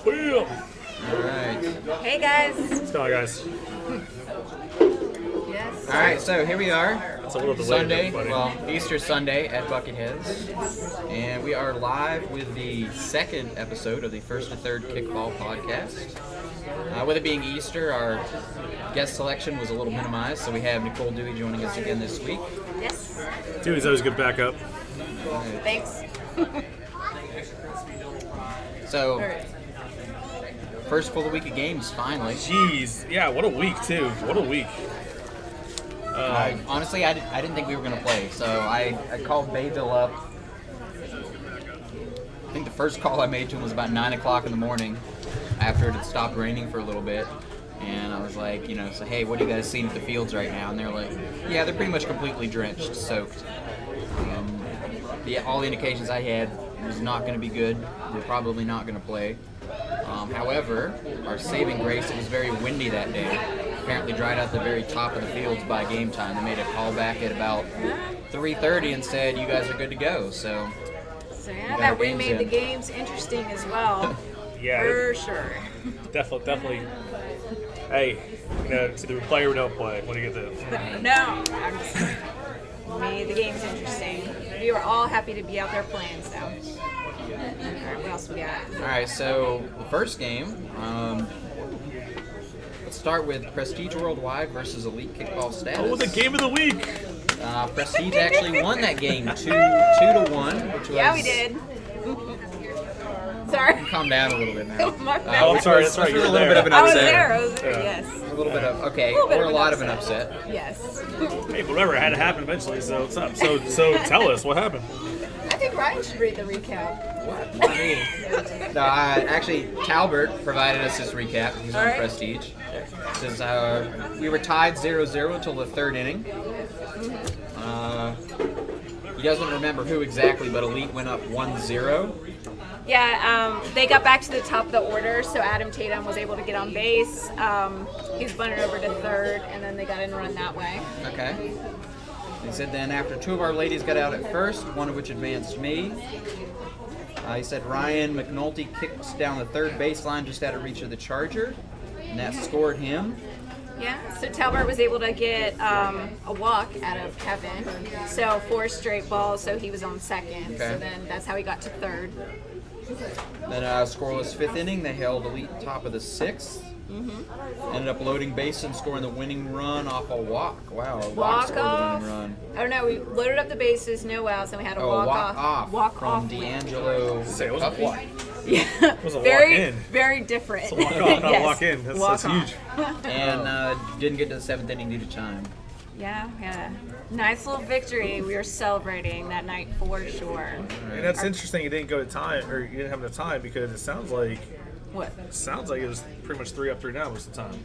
All right. Hey guys. What's going on, guys? Yes. All right, so here we are. It's a little delayed, Sunday, buddy. well, Easter Sunday at Bucketheads, and we are live with the second episode of the First to Third Kickball podcast. With it being Easter, our guest selection was a little minimized, so we have Nicole Dewey joining us again this week. Yes. Dewey's always good backup. Thanks. So, first full week of games, finally. Jeez, yeah, what a week too. What a week. Honestly, I didn't think we were going to play, so I called Bayville up. I think the first call I made to him was about 9 o'clock in the morning after it had stopped raining for a little bit. And I was like, so hey, what are you guys seeing at the fields right now? And they're like, yeah, they're pretty much completely drenched, soaked. All the indications I had was not going to be good. We're probably not going to play. However, our saving grace, it was very windy that day. Apparently dried out the very top of the fields by game time. They made a call back at about 3:30 and said, you guys are good to go. So yeah, that remade the games interesting as well. Yeah. For sure. Definitely. Hey, to the player who don't play, what do you get this? No, I'm just made the games interesting. We were all happy to be out there playing, so. All right, what else we got? All right, so the first game, let's start with Prestige Worldwide versus Elite Kickball Status. Oh, the game of the week! Prestige actually won that game 2-1, which was... Yeah, we did. Sorry. Calm down a little bit now. My bad. I'm sorry, that's right. Which was You're a little bit of an I was upset. there, yes. A little bit of, okay, A little bit or of a an lot of upset. an upset. Yes. Hey, whatever, it had to happen eventually, so what's up? So tell us, what happened? I think Ryan should read the recap. What? I mean, no, actually, Talbert provided us this recap. He's on All right. Prestige. It says, we were tied 0-0 until the third inning. He doesn't remember who exactly, but Elite went up 1-0. Yeah, they got back to the top of the order, so Adam Tatum was able to get on base. He was bunted over to third, and then they got in run that way. Okay. He said then after two of our ladies got out at first, one of which advanced me. He said Ryan McNulty kicks down the third baseline just out of reach of the Charger, and that scored him. Yeah, so Talbert was able to get a walk out of Kevin, so 4 straight balls, so he was on second. Okay. So then that's how he got to third. Then scoreless fifth inning, they held Elite top of the sixth. Ended up loading base and scoring the winning run off a walk. Wow, a walk scored the winning run. I don't know, we loaded up the bases, no outs, and we had a walk off from win. D'Angelo. Say, it was a walk. Yeah, It was a very, walk in. very different. It's a walk off, not Yes. a walk in. That's Walk huge. And didn't get to the seventh inning due to time. Yeah. Nice little victory. We were celebrating that night for sure. And that's interesting. You didn't go to time, or you didn't have enough time because it sounds like What? it was pretty much 3 up, 3 down most of the time.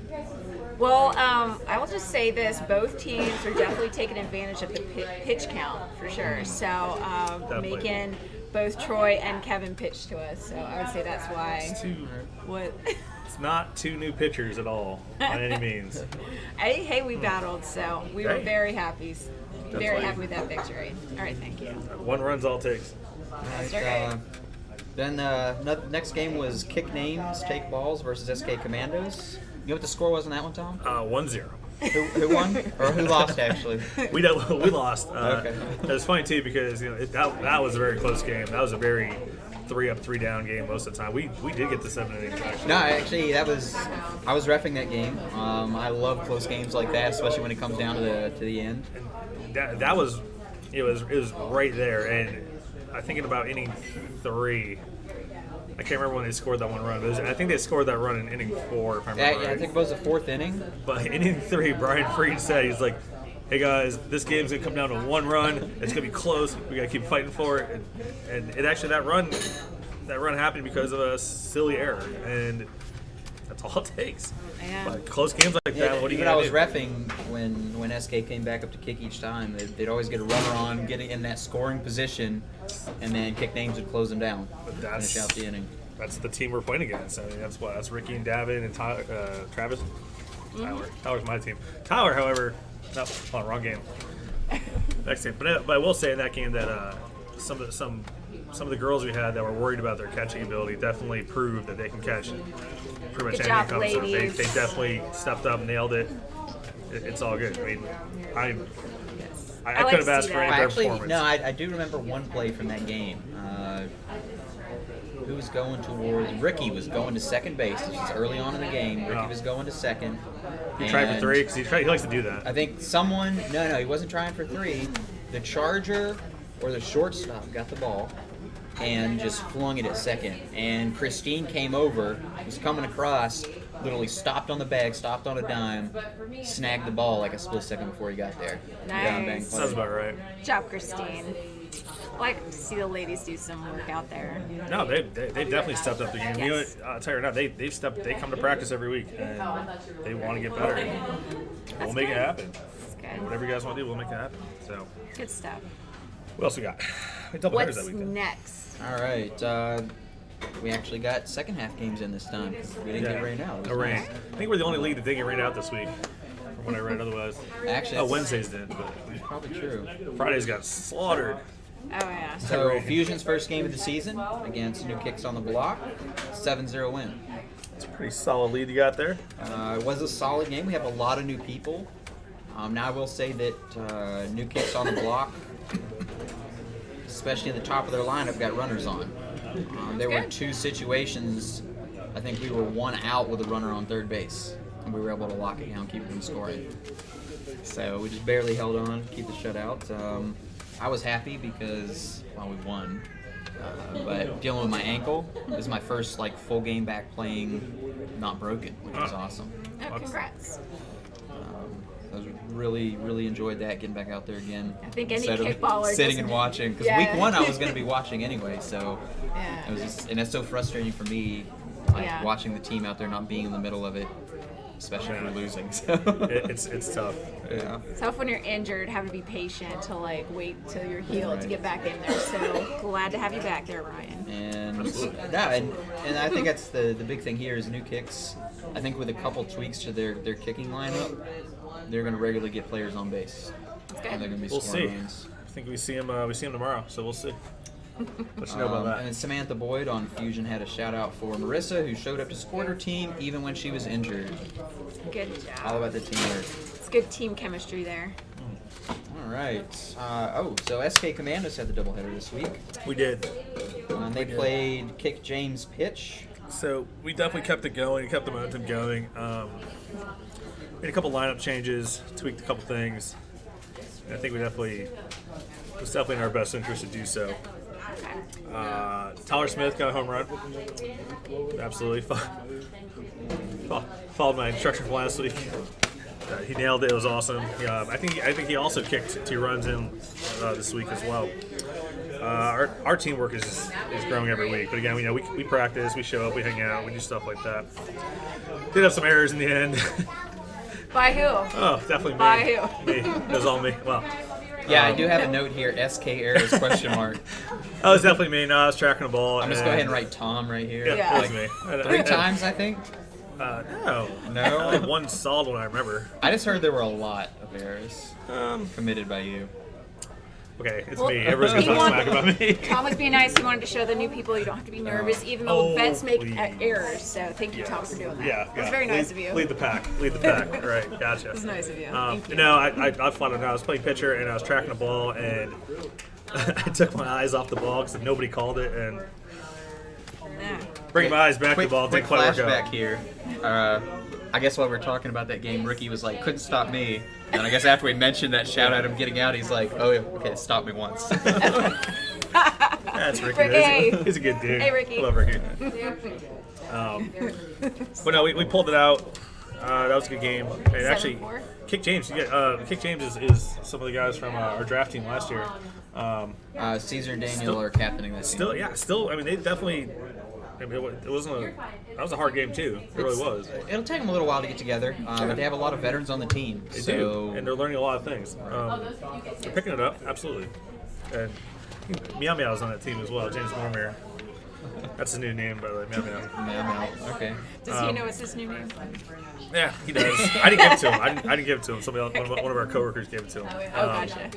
Well, I will just say this: both teams are definitely taking advantage of the pitch count for sure. So Definitely. making both Troy and Kevin pitch to us. So I would say that's why. What? It's not 2 new pitchers at all, by any means. Hey, we battled, so we were Hey. very happy. Very Definitely. happy with that victory. All right, thank you. 1 run's all it takes. That's Right, right. Then next game was Kick Names, Take Balls versus SK Commandos. You know what the score was on that one, Tom? 1-0. Who won? Or who lost, actually? We lost. Okay. It was funny too because that was a very close game. That was a very 3 up, 3 down game most of the time. We did get to 7 innings actually. No, actually, I was reffing that game. I love close games like that, especially when it comes down to the end. And that was it was right there. And I think in about inning 3, I can't remember when they scored that 1 run. I think they scored that run in inning 4, if I remember right. I think it was the fourth inning. But inning 3, Brian Freed said, he's like, hey guys, this game's gonna come down to 1 run. It's gonna be close. We gotta keep fighting for it. And it actually that run happened because of a silly error, and that's all it takes. Yeah. But close games like that, what do you Even gotta I was do? reffing when SK came back up to kick each time. They'd always get a runner on, get in that scoring position, and then Kick Names would close them down, finish out the inning. That's the team we're playing against. I mean, that's Ricky and Davin and Travis. Tyler's my team. Tyler, however, wrong game. Next game, but I will say in that game that some some of the girls we had that were worried about their catching ability definitely proved that they can catch pretty much Good anything job, comes up. ladies. They definitely stepped up, nailed it. It's all good. I mean, I I like could have to asked see for that. any better Actually, performance. no, I do remember one play from that game. Who was going towards? Ricky was going to second base. This was early on in the game. Ricky was going to second. He tried for and 3 because he likes to do that. I think someone, no, he wasn't trying for 3. The charger or the shortstop got the ball and just flung it at second. And Christine came over, was coming across, literally stopped on the bag, stopped on a dime, snagged the ball like a split second before he got there. Down bang play. Sounds about right. Good job, Christine. I like to see the ladies do some work out there. No, they definitely stepped up the game. Yes. You know, I'll tell you right now, they come to practice every week and they want to get better. We'll make it happen. That's good. Whatever you guys want to do, we'll make it happen. So, Good stuff. what else we got? We double headers What's that weekend. next? All right. We actually got second half games in this time. We didn't get rain out. It was No rain. nice. I think we're the only league that didn't get rained out this week, from what I read. Otherwise, Actually, oh, that's Wednesdays did, but probably true. Fridays got slaughtered. Oh, yeah. So Fusion's first game of the season against New Kicks on the Block, 7-0 win. It's a pretty solid lead you got there. It was a solid game. We have a lot of new people. Now I will say that New Kicks on the Block, especially at the top of their lineup, got runners on. There were 2 situations. I think we were 1 out with a runner on third base, and we were able to lock it down, keep them scoring. So we just barely held on, keep the shutout. I was happy because, well, we won. But dealing with my ankle, this is my first full game back playing not broken, which was awesome. Oh, congrats. I was really enjoyed that, getting back out there again. I think any instead of kickballer sitting doesn't- and watching, because Yeah. week 1 I was going to be watching anyway, so Yeah. it was just, and it's so frustrating for me, Yeah. watching the team out there not being in the middle of it, especially if we're losing. So. It's tough. Yeah. It's tough when you're injured, having to be patient to wait till you're healed to get back in there. So glad to have you back there, Ryan. And I think that's the big thing here is New Kicks. I think with a couple tweaks to their kicking lineup, they're going to regularly get players on base. That's And they're good. going to be We'll scoring see. runs. I think we see him tomorrow, so we'll see. Let you know about that. And then Samantha Boyd on Fusion had a shout out for Marissa, who showed up to support her team even when she was injured. Good All job. about the teamwork. It's good team chemistry there. All right. So SK Commandos had the doubleheader this week. We did. And they played Kick James Pitch. So we definitely kept it going, kept the momentum going. Made a couple lineup changes, tweaked a couple things. And I think it was definitely in our best interest to do so. Tyler Smith got a home run. Absolutely. Followed my instruction from last week. He nailed it. It was awesome. I think he also kicked 2 runs in this week as well. Our teamwork is growing every week. But again, we practice, we show up, we hang out, we do stuff like that. Did have some errors in the end. By who? Oh, definitely me. By who? Me. It was all me. Well, Yeah, I do have a note here, SK Errors question mark. that was definitely me. No, I was tracking the ball. I'm just go ahead and write Tom right here. Yeah, Yeah. that was me. 3 times, I think. No. No? Only one solid one I remember. I just heard there were a lot of errors committed by you. Okay, it's Well, me. Everyone's he gonna talk wanted- smack about me. Tom was being nice. He wanted to show the new people you don't have to be nervous, even though Oh, vets make please. Errors. So thank you, Tom, for doing that. Yeah, It was yeah. very nice lead, of you. Lead the pack. Lead the pack. Right, gotcha. It was nice of you. Um, Thank you. no, I flat out. I was playing pitcher and I was tracking the ball and I took my eyes off the ball because nobody called it and Yeah. bring my eyes back to the ball. Quick Didn't quite work flashback out. here. I guess while we were talking about that game, Ricky was like, couldn't stop me. And I guess after we mentioned that shout out him getting out, he's like, oh, okay, stop me once. That's Ricky. Ricky. He's a good dude. Hey, Ricky. I love Ricky. But no, we pulled it out. That was a good game. And actually, 7-4? Kick James. Kick James is some of the guys from our draft team last year. Caesar and Daniel are captaining that team. Still. I mean, they definitely. I mean, it wasn't that was a hard game too. It really was. It'll take them a little while to get together, but they have a lot of veterans on the team. They so do, and they're learning a lot of things. They're picking it up, absolutely. And Meow Meow's on that team as well. James Mormere. That's his new name, by the way. Meow Meow. Meow. Okay. Does he know it's his new name? Yeah, he does. I didn't give it to him. I didn't give it to him. Somebody else, one of our coworkers gave it to him. Oh, gotcha.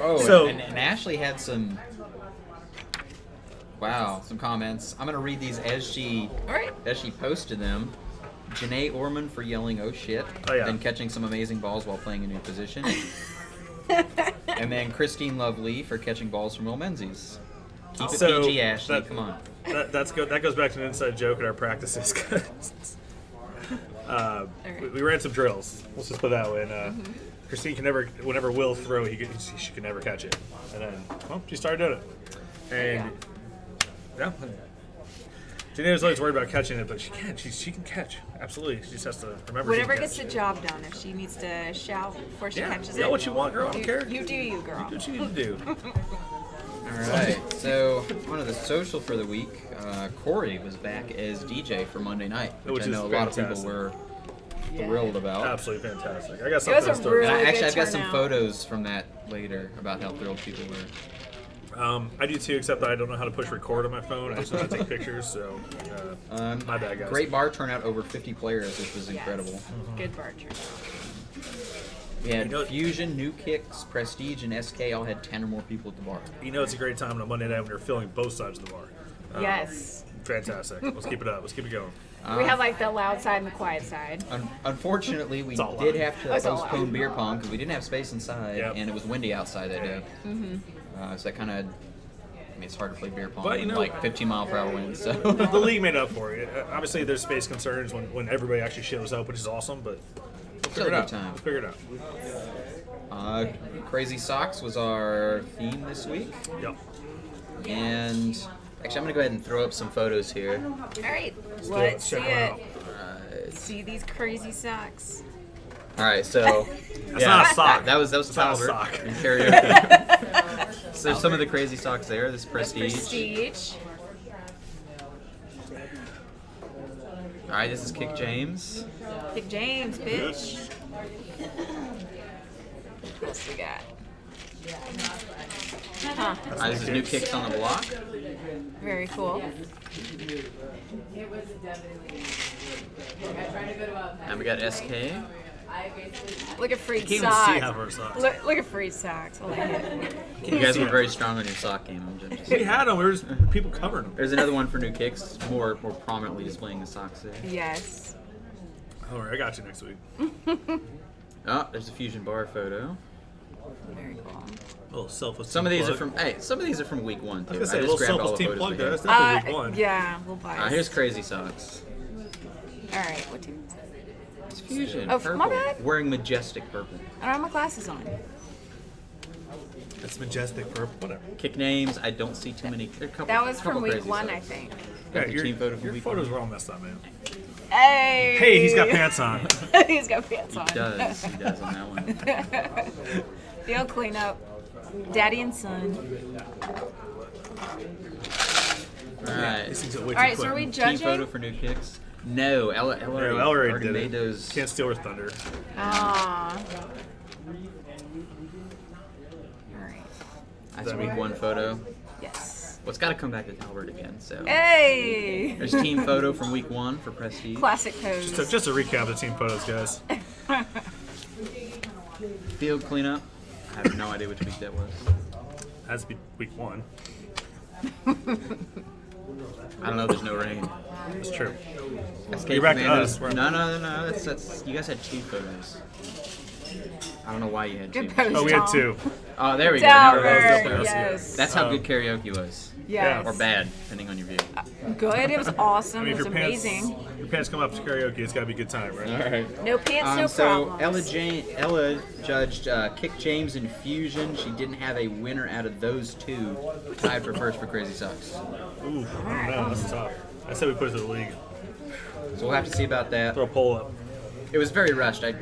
Oh, So- and Ashley had some comments. I'm gonna read these as she All right. posted them. Janae Orman for yelling "oh shit" Oh, yeah. and catching some amazing balls while playing a new position. And then Christine Lovely for catching balls from Will Menzies. Keep it So, PG, Ashley. that- Come on. That goes back to an inside joke in our practices. 'Cause, we ran some drills. Let's just put it that way. And Christine can never, whenever Will throw, she can never catch it. And then, well, she started doing it. And yeah, Janae was always worried about catching it, but she can. She can catch. Absolutely. She just has to remember. Whatever she can gets catch. the job done. If she needs to shout before she catches Yeah, it. what you want, girl. I don't care. You do you, girl. Do what you need to do. All right. So one of the social for the week, Corey was back as DJ for Monday night, which I Which know a is lot of fantastic. people were thrilled about. Absolutely fantastic. I got was something a to start. really- And Good I've got some turnout. photos from that later about how thrilled people were. I do too, except that I don't know how to push record on my phone. I just know how to take pictures, so my bad, guys. Great bar turnout, over 50 players, which was Yes. incredible. Good bar turnout. We had You know- Fusion, New Kicks, Prestige, and SK all had 10 or more people at the bar. You know it's a great time on a Monday night when you're filling both sides of the bar. Yes. Fantastic. Let's keep it up. Let's keep it going. We have like the loud side and the quiet side. Unfortunately, we It's all did loud. have to It's all postpone loud. beer pong because we didn't have space inside, Yep. and it was windy outside that day. So that kind of, it's hard to play beer pong But, you with know- like 15-mile-per-hour winds. So The league made up for it. Obviously, there's space concerns when everybody actually shows up, which is awesome, but we'll Still figure a it good out. time. We'll figure it out. Crazy Socks was our theme this week, Yep. and actually, I'm gonna go ahead and throw up some photos here. All right. do Let's it. see Check 'em it. out. See these crazy socks. All right, so That's not a sock. That was not a Talbert sock. in karaoke. So there's some of the crazy socks there. This Prestige. Prestige. All right, this is Kick James. Big James, bitch. What else we got? Huh. All right, this is New Kicks on the Block. Very cool. And we got SK. Look at Freed Can't even socks. see half our socks. Look at Freed socks. I like it. You guys were very strong on your sock game. I'm just We had them. We were just people covering them. There's another one for New Kicks, more prominently displaying the socks there. Yes. All right, I got you next week. Oh, there's a Fusion Bar photo. Very cool. A little self-esteem Some of these plug. are from some of these are from week 1 I was too. gonna say, a just little grabbed all the self-esteem photos plug we there. had. That's definitely week one. Yeah, we'll buy Here's Crazy Socks. All right, what team is that? It's Fusion. Oh, purple. my bad. Wearing majestic purple. I don't have my glasses on. It's majestic purple. Whatever. Kick names. I don't see too many. A couple, That was couple from week crazy 1, socks. I think. Got the team photo from your week photos 1. were all messed up, man. Hey. Hey, he's got pants on. He's got pants on. He does on that one. They'll clean up. Daddy and son. All right. These things are way All too right, so quick. are we Team judging? photo for New Kicks. No, Ella Yeah, Ellery did made it. those. Can't steal her thunder. Aw. All right. That's a That week one? 1 photo. Yes. Well, it's got to come back to Talbert again. So Hey. there's team photo from week 1 for Prestige. Classic pose. So just to recap the team photos, guys. Field cleanup. I have no idea which week that was. Has to be week 1. I don't know. There's no rain. It's true. Escape You're back to Commandos. us. We're- No. That's you guys had 2 photos. I don't know why you had 2. Good pose. Oh, we had Tom. 2. Oh, there we go. Now we're Talbert, both up there. yes. That's how good karaoke was. Yes. Or bad, depending on your view. Good. It was awesome. I mean, It if was your pants, amazing. your pants come up to karaoke, it's got to be a good time, right? right. No pants, no So problems. Ella judged Kick James and Fusion. She didn't have a winner out of those 2. Tied for first for Crazy Socks. Ooh, I don't know. That's tough. I said we put it to the league. So we'll have to see about that. Throw a poll up. It was very rushed. I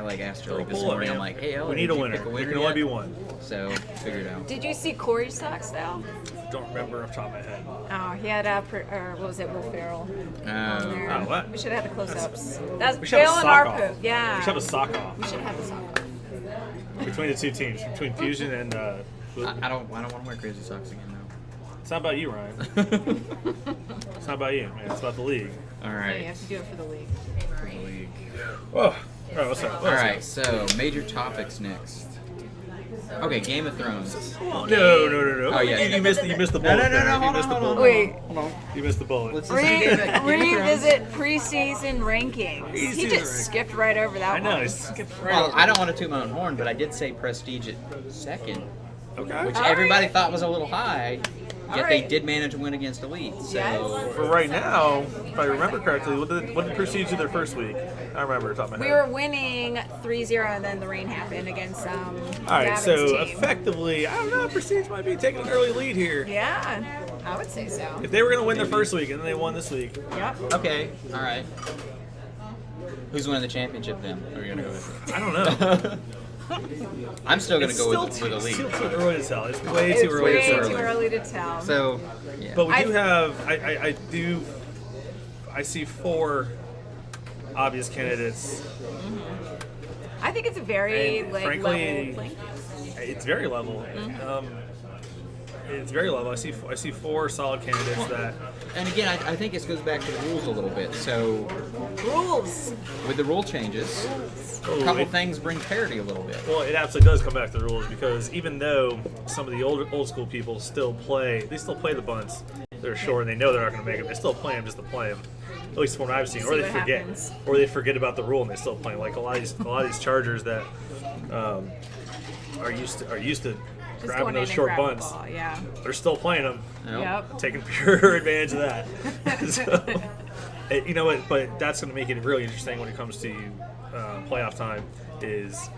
like asked her like this Poll up, morning. man. I'm like, hey Ella, we need did a you winner. pick a There winner can only yet? be one. So figure it out. Did you see Corey's socks though? Don't remember off the top of my head. Oh, he had what was it, Will Ferrell? on there. Oh, what? We should have had the close-ups. That's We should have Phil a and our sock off. poop. Yeah. We should have a sock off We should have the sock off. between the 2 teams, between Fusion and. I don't want to wear Crazy Socks again It's not about you, Ryan. though. It's not about you, man. It's about the league. All Yeah, you right. have to do it for the league. Whoa. All right, what's up? All right. So major topics next. Okay, Game of Thrones. Oh, no. Oh, yeah. You missed the bullet. No, You missed the bullet. Wait. You missed the bullet. Let's just do Game of Thrones. Revisit preseason rankings. He Preseason just rankings. skipped right over that I know. one. It's skipped right Well, over. I don't want to toot my own horn, but I did say Prestige at second, Okay. which All everybody right. thought was a little high, yet All they right. did manage to win against Elite. So Yes. For right now, if I remember correctly, what did Prestige do their first week? I remember off the top of my We head. were winning 3-0, and then the rain happened against All right, Gavin's so team. effectively, I don't know, Prestige might be taking an early lead here. Yeah, I would say so. If they were going to win their first week and then they won this week, Yep. okay, all right. Who's winning the championship then? Are we gonna go with I don't know. it? I'm still gonna It's go still with too Elite. early to tell. It's way It's too early way to too tell. early to tell. So, yeah. But we do I- have, I see 4 obvious candidates. I think it's a very And like frankly, level playing field. It's very level. It's very level. I see 4 solid candidates that. And again, I think this goes back to the rules a little bit. So, Rules. with the rule changes, a couple things bring parity a little bit. Well, it absolutely does come back to the rules because even though some of the old school people still play the bunts. They're short and they know they're not going to make them. They still play them just to play them. At least from what I've seen, See or they what forget, happens. or they forget about the rule and they still play. Like a lot of these Chargers that are used to Just grabbing going in those and short grab the bunts. ball, yeah. They're still playing them, Yep. taking pure advantage of that. So, you know what? But that's going to make it really interesting when it comes to playoff time. Is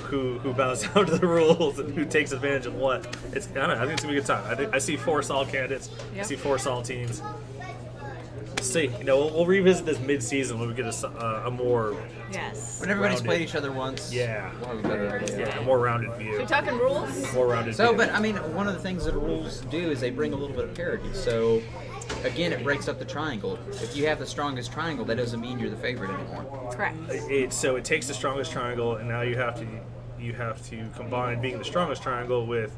who bows down to the rules and who takes advantage of what? I don't know. I think it's gonna be a good time. I see 4 solid candidates. I Yep. see 4 solid teams. See, we'll revisit this mid-season when we get a more Yes. When everybody's Rounded. played each other once, Yeah. we'll have a better idea. a more rounded view. We talking rules? More rounded So, view. but I mean, one of the things that rules do is they bring a little bit of parity. So, again, it breaks up the triangle. If you have the strongest triangle, that doesn't mean you're the favorite anymore. Correct. So it takes the strongest triangle, and now you have to combine being the strongest triangle with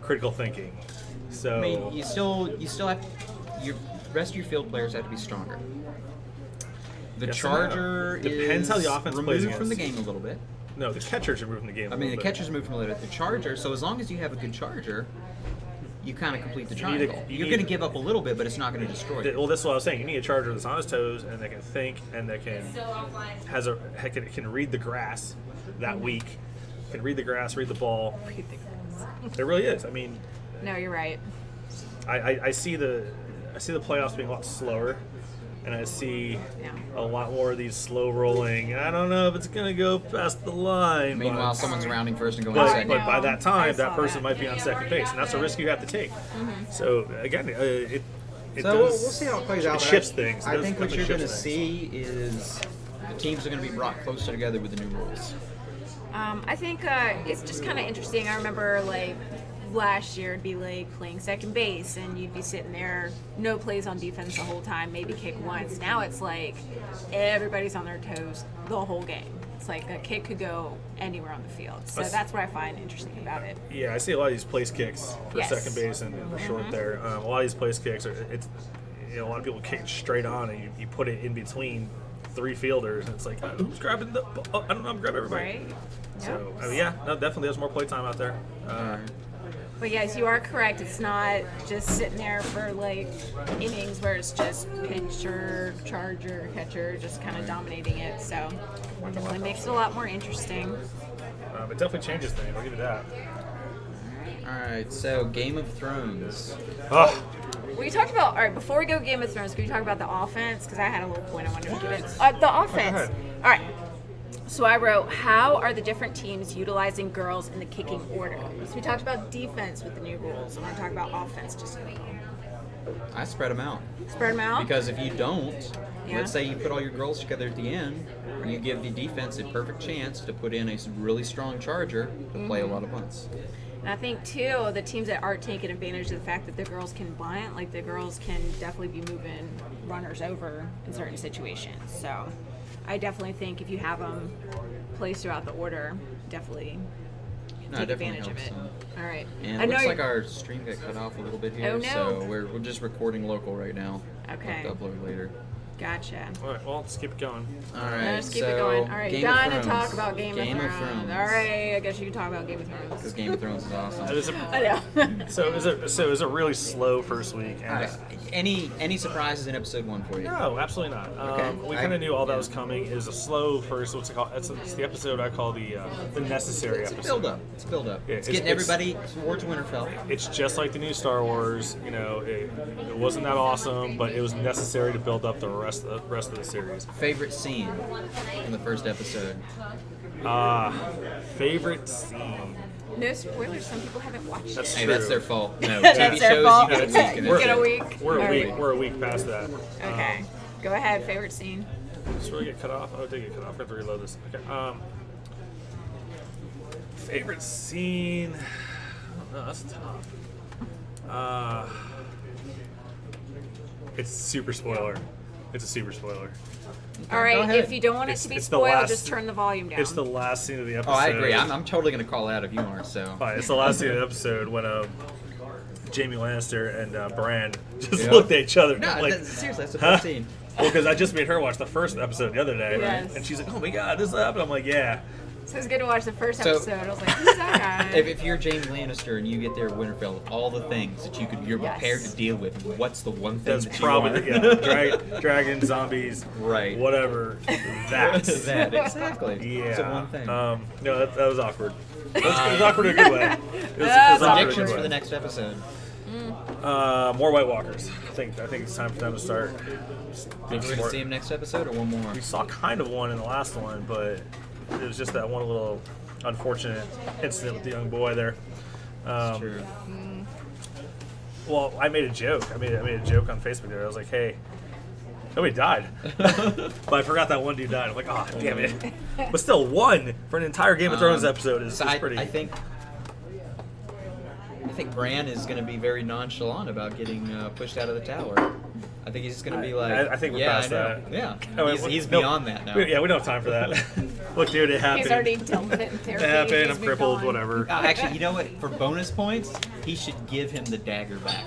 critical thinking. So I mean, you still have your rest of your field players have to be stronger. The Yes and no. Charger Depends is how the offense plays removed from the against. game a little bit. no, the catchers are moving the game. I mean, the catcher's moved from a little bit. The Charger, so as long as you have a good Charger, you kind of complete the You need a- triangle. you You're need- going to give up a little bit, but it's not going to destroy you. Well, that's what I was saying. You need a Charger that's on his toes and that can think and that can read the grass that week. Can read the grass, read the ball. It really is. I mean, No, you're right. I see the playoffs being a lot slower, and I see Yeah. a lot more of these slow rolling. I don't know if it's gonna go past the line. Meanwhile, but, someone's rounding first and going but, second. but by that I time, saw that person that. might be on second base, and that's a risk you have to take. Mm-hmm. So again, it So we'll does. see how it plays out. It but shifts things. It I does think what definitely you're going to shifts things. see is The teams are going to be brought closer together with the new rules. I think it's just kind of interesting. I remember like last year it'd be like playing second base and you'd be sitting there, no plays on defense the whole time, maybe kick once. Now it's like everybody's on their toes the whole game. It's like a kick could go anywhere on the field. So that's what I find interesting about it. Yeah, I see a lot of these place kicks for Yes. second base and for short there. A lot of these place kicks are a lot of people kick it straight on and you put it in between 3 fielders and it's like who's grabbing the? Oh, I don't know. I'm grabbing everybody. Right? So no, definitely there's more play time out there. But yes, you are correct. It's not just sitting there for like innings where it's just pitcher, charger, catcher, just kind of dominating it. So it definitely makes it a lot more interesting. It definitely changes things. I'll give you that. All right, so Game of Thrones. Oh, We talked about, all right, before we go Game of Thrones, can we talk about the offense? Because I had a little point I wanted to get in. The offense. ahead. All right. So I wrote, how are the different teams utilizing girls in the kicking order? So we talked about defense with the new rules. I want to talk about offense just a little. I spread them out. Spread them out? Because if you don't, Yeah. let's say you put all your girls together at the end, you give the defense a perfect chance to put in a really strong charger to play a lot of bunts. And I think, too, the teams that aren't taking advantage of the fact that the girls can bunt, like the girls can definitely be moving runners over in certain situations. So I definitely think if you have them placed throughout the order, definitely No, take it definitely advantage of it. helps. All right. And I it know looks you- like our stream got cut off a little bit here, Oh, no. so we're just recording local right now. Okay. We'll have to upload later. Gotcha. All right, well, let's keep it going. All right, Let's keep so it going. All right, Game done of and Thrones. talk about Game of Thrones. All right, I guess you can talk about Game of Thrones. Because Game of Thrones is awesome. It is I know. so it was a really slow first week. And Any surprises in episode 1 for you? no, absolutely not. Okay. We kind of knew all that was coming. It was a slow first. What's it called? It's the episode I call the necessary It's episode. build up. It's build up. Yeah, it's it's- getting everybody towards Winterfell. It's just like the new Star Wars. You know, it wasn't that awesome, but it was necessary to build up the rest of the series. Favorite scene in the first episode? Favorite scene. No spoilers. Some people haven't watched That's it. Hey, true. that's their fault. No, That's TV their shows, fault. you get a week. and You that's get a it. week. We're a All week. right. We're a week past that. Okay. Go ahead. Favorite scene. Just really get cut off. Oh, it did get cut off. I have to reload this. Okay. Favorite scene. No, that's tough. It's super spoiler. It's a super spoiler. All right. ahead. If you don't want it to be It's the spoiled, last- just turn the volume down. It's the last scene of the episode. Oh, I agree. I'm totally going to call out if you aren't, so. Fine. It's the last scene of the episode when Jamie Lannister and Bran just Yeah. looked at each other. No, like, seriously, that's the huh? first scene. Well, because I just made her watch the first episode the other day, Yes. and she's like, "Oh my god, this happened." I'm like, "Yeah." So it's good to watch the first So- episode. I was like, who's that guy? If you're James Lannister and you get there at Winterfell with all the things that you're Yes. prepared to deal with, what's the one thing That's that probably you are? dragon, zombies, Right. whatever. That's that, exactly. yeah. It's the one thing. No, that was awkward. It was awkward in a good way. It was awkward in a Predictions good for way. the next episode. More White Walkers. I think it's time for them to start. Think we're going to see him next episode or one more? We saw kind of one in the last one, but it was just that one little unfortunate incident with the young boy there. True. Well, I made a joke. I made a joke on Facebook there. I was like, "Hey, nobody died," but I forgot that one dude died. I'm like, "Oh, damn it!" But still, one for an entire Game of Thrones episode is So pretty. I think Bran is going to be very nonchalant about getting pushed out of the tower. I think he's just going to be like, I think we're yeah, past I know. that. Yeah, Oh, he's no, beyond that now. we don't have time for that. Look, dude, it happened. He's already dealt with it in therapy. It happened. He's I'm moved crippled. on. Whatever. Actually, you know what? For bonus points, he should give him the dagger back.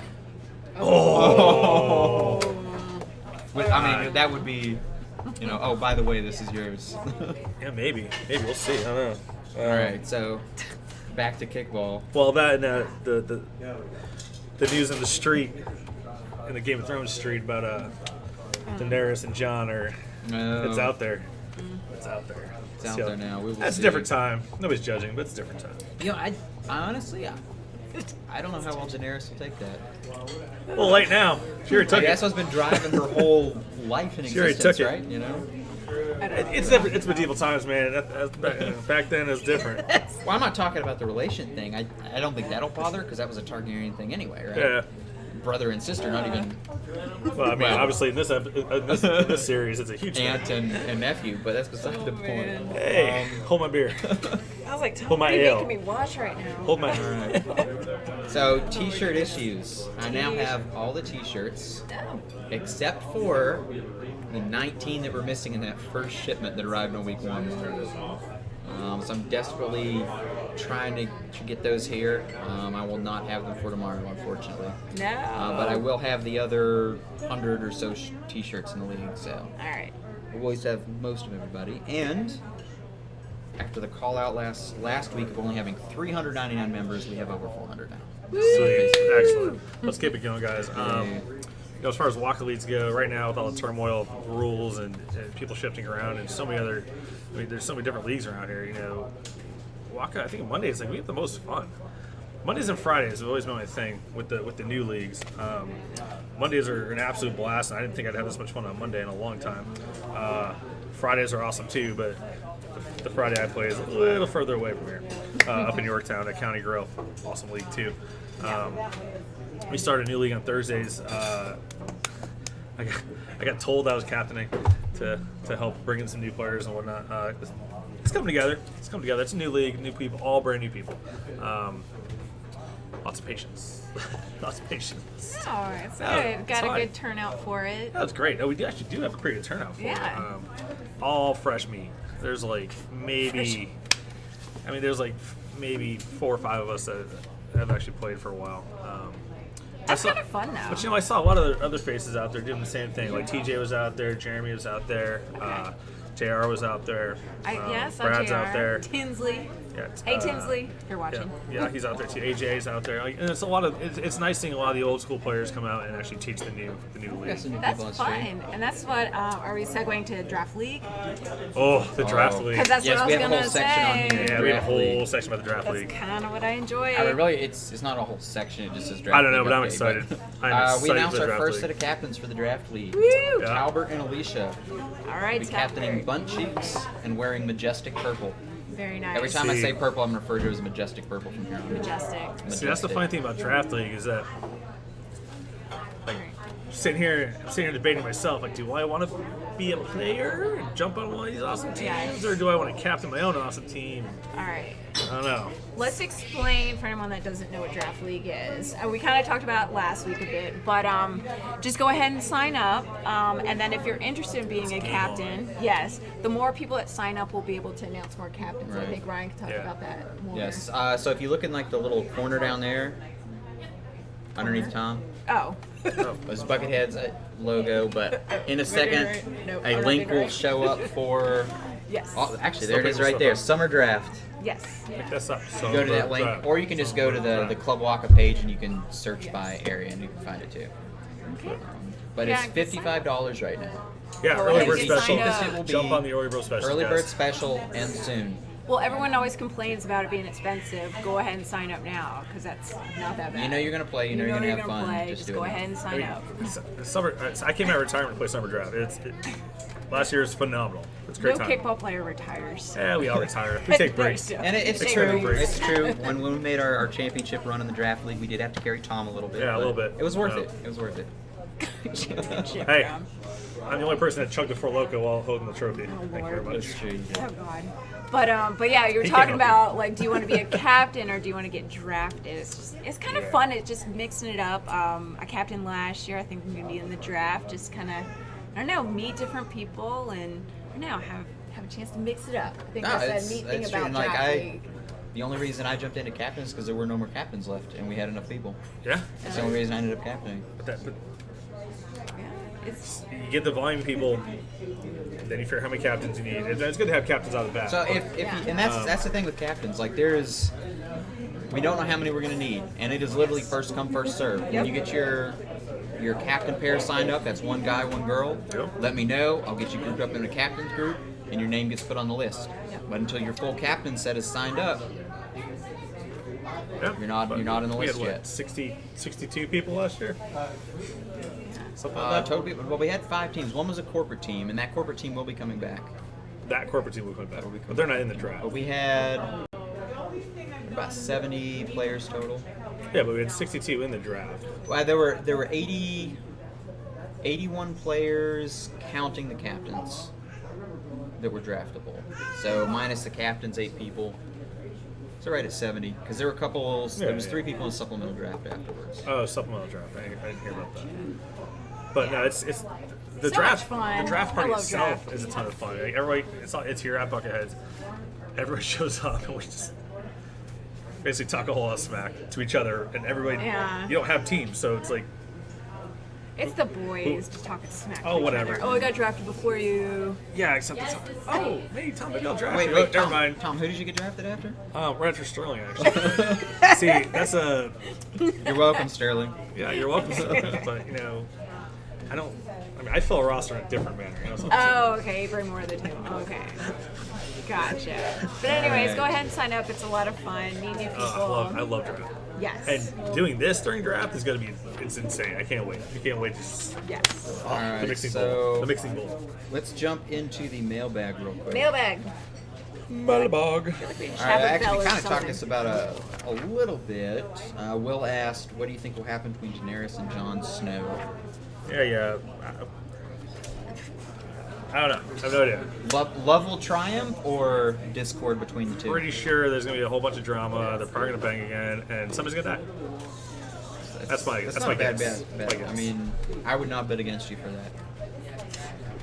Oh. I mean, that would be, oh, by the way, this is yours. Yeah, maybe. Maybe we'll see. I don't know. All right, so back to kickball. Well, that and the news in the street, in the Game of Thrones street about Daenerys and Jon are. It's out there. It's out there. It's out So, there now. We will That's a see. different time. Nobody's judging, but it's a different time. I honestly, I don't know how well Daenerys will take that. Well, late now. She already took That's it. what's been driving her whole life in She already existence, took it. right? You know. It's different. It's medieval times, man. Back then, it's different. Well, I'm not talking about the relation thing. I don't think that'll bother because that was a Targaryen thing anyway, right? Yeah. Brother and sister, not even Well, I mean, Well. obviously, in this series, it's a huge thing. aunt and nephew, but that's beside the point. man. Hey, hold my beer. I was like, Hold Tom, my what are you ale. making me watch right now? Hold my. So, t-shirt issues. I now have all the t-shirts except for the 19 that were missing in that first shipment that arrived on week 1. So I'm desperately trying to get those here. I will not have them for tomorrow, unfortunately. No. But I will have the other 100 or so t-shirts in the league, so All right. we'll always have most of everybody. And after the call out last week of only having 399 members, we have over 400 now. Sweet. Excellent. Let's keep it going, guys. Yeah. As far as Waka leagues go, right now with all the turmoil of rules and people shifting around and so many other, there's so many different leagues around here. Waka, I think Mondays we have the most fun. Mondays and Fridays have always been my thing with the new leagues. Mondays are an absolute blast, and I didn't think I'd have this much fun on Monday in a long time. Fridays are awesome too, but the Friday I play is a little further away from here, up in Yorktown at County Grill. Awesome league too. We started a new league on Thursdays. I got told I was captaining to help bring in some new players and whatnot. It's coming together. It's a new league, new people, all brand new people. Lots of patience. Lots of patience. Oh, it's Yeah, good. it's Got a fine. good turnout for it. That's great. No, we actually do have a pretty good turnout for Yeah. it. All fresh meat. There's like maybe, there's like maybe 4 or 5 of us that have actually played for a while. That's kind of fun though. But I saw a lot of other faces out there doing the same thing. Like TJ was out there, Jeremy was out there, JR was out there, Yes, Brad's JR. out there. Tinsley. Yeah, Hey Tinsley, if you're watching. Yeah, he's out there too. AJ's out there. Like, and it's a lot of. It's nice seeing a lot of the old school players come out and actually teach the new league. Got some new That's people on fun, stream. and that's what. Are we segueing to draft league? Oh, the draft league. Because that's Yes, what we I was have a whole gonna section on say. here. Yeah, we have a Draft whole league. section about the draft That's league. kind of what I enjoy. I mean, really, it's not a whole section. It just says draft. I don't know, league but I'm update, excited. but, I'm excited we for announced the our draft first league. set of captains for the draft league. Woo! Yeah. Talbert and Alicia All right, will be captaining Talbert. bunt cheeks and wearing majestic purple. Very nice. Every time I See. say purple, I'm referred to as majestic purple from here on. Majestic. See, that's the funny thing about draft league is that, like, sitting here debating myself. Like, do I want to be a player and jump on one of these awesome teams, or do I want to captain my own awesome team? All right. I don't know. Let's explain for anyone that doesn't know what draft league is. We kind of talked about it last week a bit, but just go ahead and sign up. And then if you're interested in being a captain, yes, the more people that sign up will be able to announce more captains. I Right. think Ryan can talk Yeah. about that more. Yes. So if you look in like the little corner down there, underneath Tom, Oh. was Buckethead's logo, but in a second, right. Nope, a I'm link looking will right. show up for. Yes. Oh, actually, Still there it is picking right stuff there. up. Summer draft. Yes. Pick this up. So Go to that link, or you can just go to the CLUBWAKA page and you can search by area and you can find it too. Okay. But Yeah, it's good sign. $55 right now. Yeah, Oh, early and bird you can special. sign up. It will be Jump on the early bird special. Early guys. bird special ends soon. Well, everyone always complains about it being expensive. Go ahead and sign up now, because that's not that bad. You know you're gonna play. You know you're gonna have fun. Play. Just Just do go it now. ahead and I sign mean, up. summer. I came out of retirement to play summer draft. Last year was phenomenal. It's a No great time. kickball player retires. Yeah, we all retire. We take breaks. No, And it's Take true. breaks. It's true. When we made our championship run in the draft league, we did have to carry Tom a little bit. Yeah, a but little bit. It was worth Yeah. it. It was worth it. Championship Hey, round. I'm the only person that chugged a Four Loko while holding the trophy. Thank you very Lord. much. That's true. Oh God. But yeah, you were He talking can't about like, do you want to be a captain or do you want to get drafted? It's kind of fun. It's just mixing it up. I captained last year. I think I'm gonna be in the draft. Just kind of, I don't know, meet different people and I don't know, have a chance to mix it up. I think No, that's the neat thing it's true. about And, like, draft league. the only reason I jumped into captain is because there were no more captains left, and we had enough people. Yeah, That's the only reason I ended up captaining. but Yeah, it's you get the volume of people, and then you figure how many captains you need. It's good to have captains out of the bat. So if Yeah. and that's the thing with captains. Like we don't know how many we're gonna need, and it is literally first come first serve. When Yep. you get your captain pair signed up, that's one guy, one girl. Yep. Let me know. I'll get you grouped up in a captain's group, and your name gets put on the list. Yep. But until your full captain set is signed up, Yeah, you're not but in the we list had, what, yet. 62 people last year? Something like that? Total people. Well, we had 5 teams. One was a corporate team, and that corporate team will be coming back. That corporate team will come back, but they're not in the draft. But we had about 70 players total. Yeah, but we had 62 in the draft. Well, there were 81 players counting the captains that were draftable. So minus the captains, 8 people. So right at 70, because there were a couple. There was 3 people in supplemental draft afterwards. Oh, supplemental draft. I didn't hear about that. But no, it's the So draft. much fun. The draft I party love itself draft. is a ton of fun. Like, everybody, it's here at Bucketheads. Everyone shows up and we just basically talk a whole lot of smack to each other, and everybody. Yeah. You don't have teams, so it's like, it's the boys just talking smack. Oh, to each whatever. other. Oh, I got drafted before you. yeah, except it's oh, hey Tom, maybe I'll draft Wait, you. wait, Oh, never Tom, mind. Tom, who did you get drafted after? Right for Sterling, actually. See, that's a You're welcome, Sterling. yeah. You're welcome, Sterling, but you know, I don't. I mean, I fill a roster in a different manner. You know, so Oh, okay. Bring more of the table. Okay. Gotcha. But anyways, go ahead and sign up. It's a lot of fun. Meet new people. I love draft. Yes. And doing this during draft is going to be, it's insane. I can't wait. I can't wait to Yes. All right, the mixing so bowl. The mixing bowl. let's jump into the mailbag real quick. Mailbag. Malabog. All right, Have a actually, bell we or kind of talked something. this about a little bit. Will asked, what do you think will happen between Daenerys and Jon Snow? Yeah. I don't know. I have no idea. Love will triumph or discord between the two? Pretty sure there's going to be a whole bunch of drama. They're probably going to bang again, and somebody's going to die. That's my That's that's not my a bad guess. bet. That's my guess. I mean, I would not bet against you for that.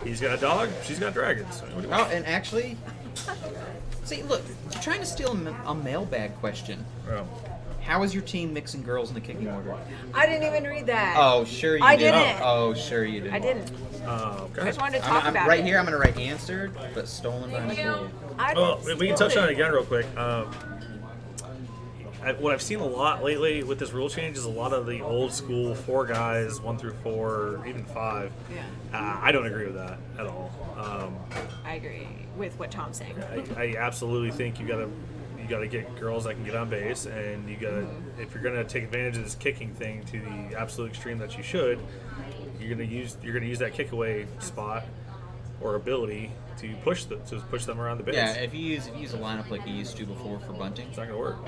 He's got a dog. She's got dragons. What do you Oh, want? and actually, See, look, you're trying to steal a mailbag question. Oh. How is your team mixing girls in the kicking order? I didn't even read that. Oh, sure you I did. didn't. Oh, sure you did. I didn't. Okay. I just wanted to talk I'm about right it. here. I'm going to write answered, but stolen by Nicole. Well, we can touch on it again real quick. What I've seen a lot lately with this rule change is a lot of the old school 4 guys, 1 through 4, even 5. Yeah. I don't agree with that at all. I agree with what Tom's saying. I absolutely think you gotta get girls that can get on base, and you gotta, if you're gonna take advantage of this kicking thing to the absolute extreme that you should, you're gonna use that kick away spot or ability to push them around the base. Yeah, if you use a lineup like you used to before for bunting, It's not gonna work.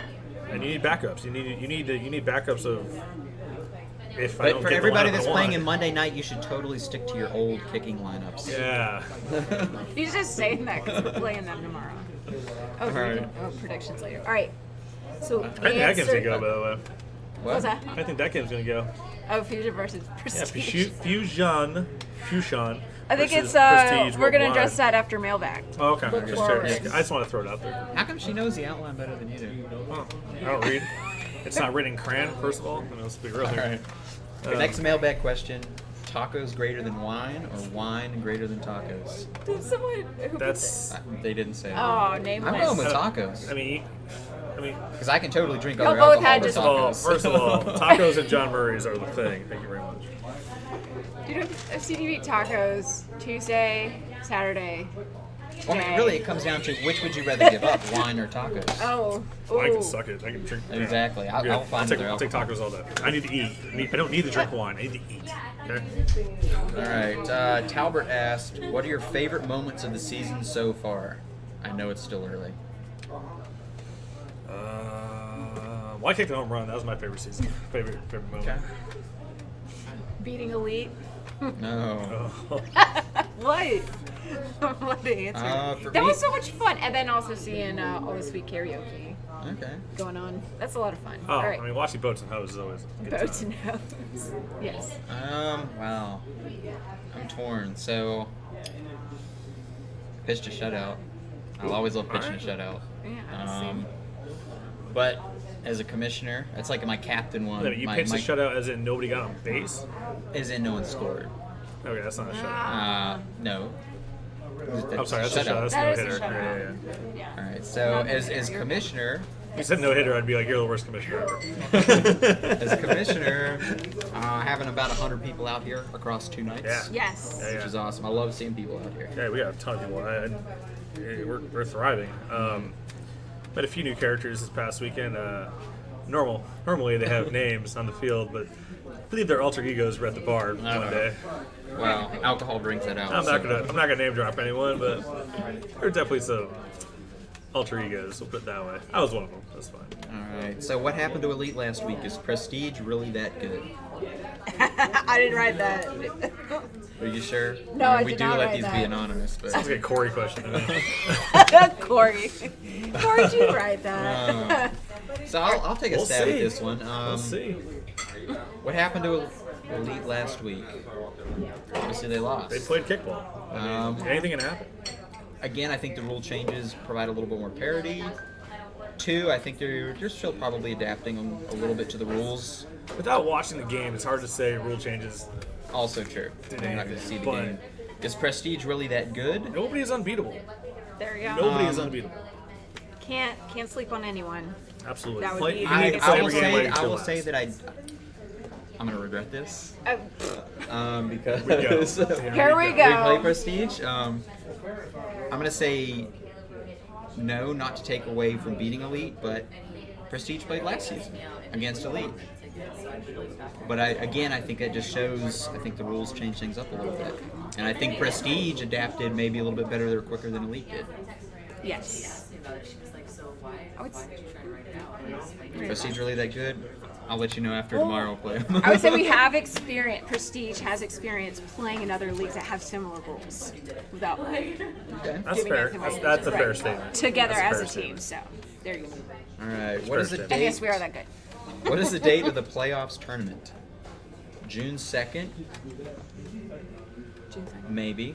And you need backups. You need backups of. If I But don't for get the everybody lineup that's I playing want. in Monday night, you should totally stick to your old kicking lineups. Yeah. He's just saying that because we're playing them tomorrow. Oh, Alright. predictions later. All right. So I think that game's gonna go, by the way. What was that? I think that game's gonna go. Oh, Fusion versus Yeah, Prestige. Fusion. I think versus it's Prestige we're gonna worldwide. address that after mailbag. Oh, okay. Look I forward. just want to throw it out there. How come she knows the outline better than you do? Well, I don't read. It's not written in crayon, first of all. Let's be real here. Alright. Next mailbag question. Tacos greater than wine or wine greater than tacos? Did someone who That's. They didn't say. Oh, nameless. I'm going with tacos. I mean, Because I can totally drink Y'all other both alcohol had with just- first of all, tacos and John Murray's are the thing. Thank you very much. You know, I've seen you eat tacos Tuesday, Saturday. Well, I mean, today. really, it comes down to which would you rather give up, wine or tacos? Oh. I Ooh. can suck it. I can drink. yeah. Exactly. I'll Yeah, find I'll take other tacos all day. I need to eat. I don't need to drink wine. I need to eat. Okay. All right. Talbert asked, "What are your favorite moments of the season so far?" I know it's still early. Well, I kicked the home run. That was my favorite season. Favorite moment. Okay. Beating Elite. No. Oh. What? What the answer? For That me- was so much fun. And then also seeing all the sweet karaoke Okay. going on. That's a lot of fun. Oh, All right. I mean, watching boats and hoes is always a good Boats time. and hoes. Yes. Wow. I'm torn. So, pitched a shutout. I'll always love pitching a shutout. Yeah, same. But as a commissioner, it's like my captain one. Yeah, but you pitched a shutout as in nobody got on base? As in no one scored. Okay, that's not a shutout. No. I'm sorry, that's a shutout. That's That no is a hitter. shutout. Yeah. All right. So Not as no-hitter. commissioner, If you said no hitter, I'd be like, you're the worst commissioner ever. as a commissioner, having about 100 people out here across 2 nights. Yeah. Yes. Yeah, Which is awesome. I love seeing people out here. Yeah, we got a ton of people. We're thriving. Met a few new characters this past weekend. Normally they have names on the field, but I believe their alter egos were at the bar one day. Well, alcohol brings that out. I'm so- not gonna name drop anyone, but there are definitely some alter egos. We'll put it that way. I was one of them. That's fine. All right. So what happened to Elite last week? Is Prestige really that good? I didn't write that. Are you sure? No, I mean, I we did do not let write these be that. anonymous, but Sounds like a Corey question to me. Corey. Corey, did you write that? so I'll take a We'll stab see. at this one. We'll see. What happened to Elite last week? Obviously, they lost. They played kickball. I mean, anything can happen. Again, I think the rule changes provide a little bit more parity. 2, I think they're still probably adapting a little bit to the rules. Without watching the game, it's hard to say rule changes. Also true. You're not going to see the But- game. Is Prestige really that good? Nobody is unbeatable. There you go. Nobody is unbeatable. Can't sleep on anyone. Absolutely. That would be- You need to play I will every game say like I will last. say that I'm going to regret this Oh, because we go. here we we play go. Prestige. I'm going to say no, not to take away from beating Elite, but Prestige played last season against Elite. But I think that just shows, I think the rules change things up a little bit. And I think Prestige adapted maybe a little bit better or quicker than Elite did. Yes. I would, Prestige really that good? I'll let you know after tomorrow we'll play 'em. I would say we have experience. Prestige has experience playing in other leagues that have similar rules without Okay. That's giving fair. anything away. That's a fair Right. statement. Together That's as a fair team. statement. So there you go. All right. What fair is the statement. date? And yes, we are that good. What is the date of the playoffs tournament? June 2nd, June 2nd. maybe.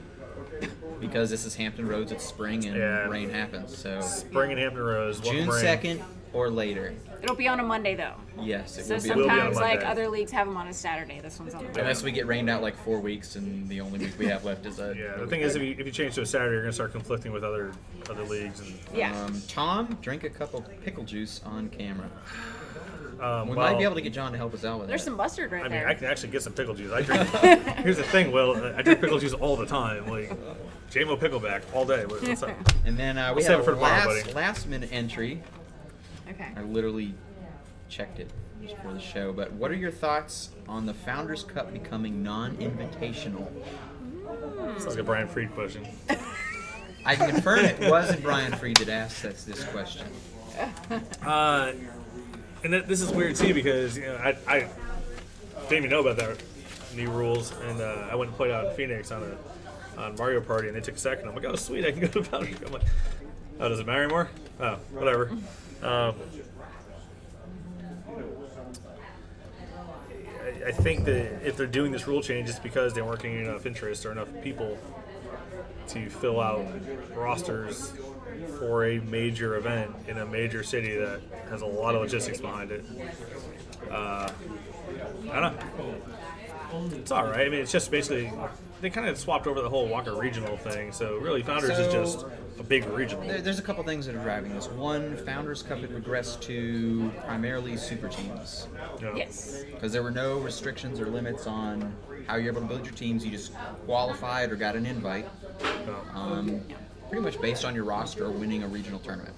because this is Hampton Roads. It's spring and rain happens. So Spring in Hampton Roads. June 2nd or later. It'll be on a Monday though. Yes, it So will be. sometimes, on like Monday. other leagues have them on a Saturday. This one's on a Monday. Unless we get rained out like 4 weeks, and the only week we have left is a. Yeah, the thing is, if you change to a Saturday, you're gonna start conflicting with other leagues. And Yeah. Tom, drink a cup of pickle juice on camera. We well, might be able to get John to help us out with There's that. some mustard right I mean, there. I can actually get some pickle juice. I drink. Here's the thing, Will. I drink pickle juice all the time. Like JMO Pickleback all day. What's up? And then we save have it for a tomorrow, buddy. last minute entry. Okay. I literally checked it just for the show. But what are your thoughts on the Founders Cup becoming non-invitational? Sounds like a Brian Freed question. I can confirm it wasn't Brian Freed that asked us this question. And this is weird too because I didn't even know about that new rules, and I went and played out in Phoenix on Mario Party, and they took second. I'm like, oh sweet, I can go to Founders Cup. I'm like, oh, does it matter anymore? Oh, whatever. I think that if they're doing this rule change, it's because they weren't getting enough interest or enough people to fill out rosters for a major event in a major city that has a lot of logistics behind it. I don't know. It's all right. I mean, it's just basically they kind of swapped over the whole Waka regional thing. So really, Founders is just a big regional. There's a couple things that are driving this. One, Founders Cup had progressed to primarily super teams. You know? Yes. Because there were no restrictions or limits on how you're able to build your teams. You just qualified or got an invite. Pretty much based on your roster or winning a regional tournament.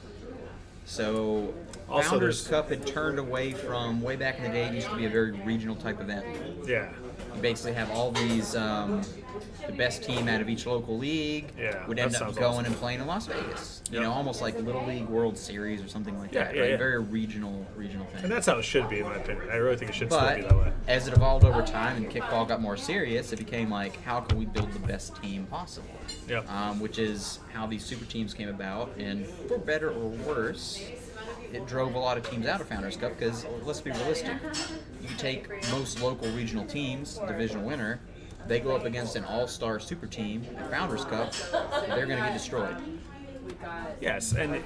So Also, Founders there's- Cup had turned away from way back in the day. It used to be a very regional type event. Yeah. You basically have all these, the best team out of each local league Yeah, would that end up sounds going awesome. and playing in Las Vegas. You Yep. know, almost like Little League World Series or something like Yeah, that. yeah, right? yeah. Very regional And thing. that's how it should be, in my opinion. I really think it should still But be that way. as it evolved over time and kickball got more serious, it became like, how can we build the best team possible? Yep. Which is how these super teams came about. And for better or worse, it drove a lot of teams out of Founders Cup because, let's be realistic, you take most local regional teams, division winner, they go up against an all-star super team at Founders Cup, they're going to get destroyed. Yes, and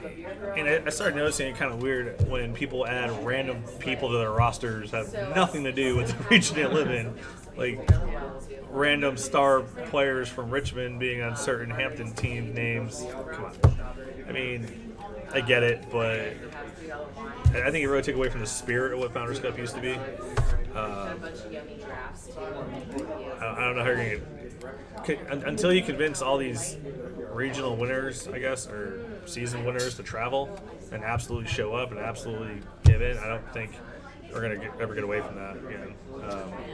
I started noticing it kind of weird when people add random people to their rosters that have nothing to do with the region they live in, like random star players from Richmond being on certain Hampton team names. Come on, I mean, I get it, but I think it really took away from the spirit of what Founders Cup used to be. I don't know how you're gonna until you convince all these regional winners, I guess, or season winners to travel and absolutely show up and absolutely give in. I don't think we're gonna ever get away from that again.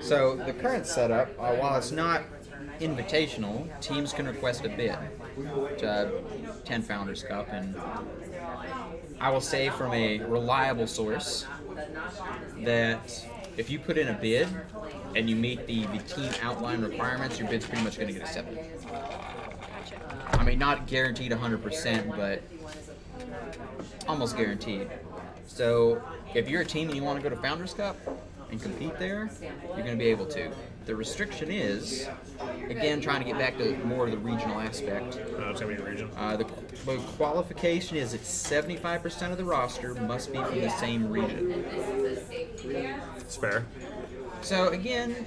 So the current setup, while it's not invitational, teams can request a bid to attend Founders Cup, and I will say from a reliable source that if you put in a bid and you meet the team outline requirements, your bid's pretty much going to get accepted. I mean, not guaranteed 100%, but almost guaranteed. So if you're a team and you want to go to Founders Cup and compete there, you're going to be able to. The restriction is, again, trying to get back to more of the regional aspect. It's gonna be a region. The qualification is that 75% of the roster must be from the same region. It's fair. So again,